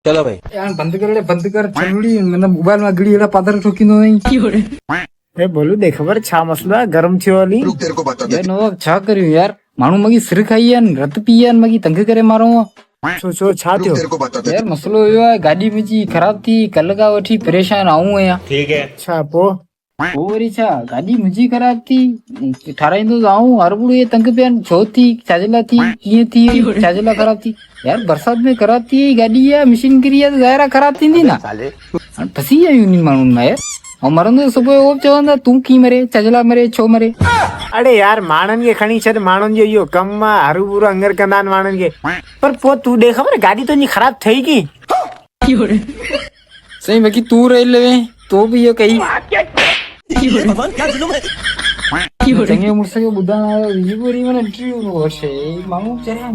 चलो भाई यार बंद कर चलड़ी मतलब मोबाइल में गड़ी एड़ा पादर ठोकी नो नहीं ए बोलू दे खबर छा मसला गरम थी वाली यार नवाब छा करियो यार माण्हू मगी सिर खाई आन रत पी आन मगी तंग करे मारो छो छो छा थियो यार मसलो यो है गाड़ी मुंहिंजी ख़राब थी कल का वठी परेशान आऊं आहियां छा पो पोइ वरी छा गाॾी मुंहिंजी ख़राब थी ठाराईंदो आऊं हर बुढ़ो ये तंग पिया आहिनि छो थी छाजे लाइ थी कीअं थी छाजे लाइ ख़राब थी यार बरसात में ख़राब थी गाॾी आहे मशीन किरी आहे त ज़ाहिर आहे ख़राब थींदी न हाणे फसी विया आहियूं उन्हनि माण्हुनि मां यार ऐं मरंदो सुबुह जो चवंदा तूं कीअं मरे छाजे लाइ मरे छो मरे अरे यार माण्हुनि खे खणी छॾ माण्हुनि जो इहो कमु आहे हरू बुरो अंगर कंदा आहिनि माण्हुनि खे पर पोइ तूं ॾे ख़बर गाॾी तुंहिंजी ख़राब ठही की सही बाक़ी तूं रही लवे तो बि इहो कई चङे मुड़ुस खे ॿुधाइण आयो वरी माना इंटरव्यू नो शइ माण्हू चरिया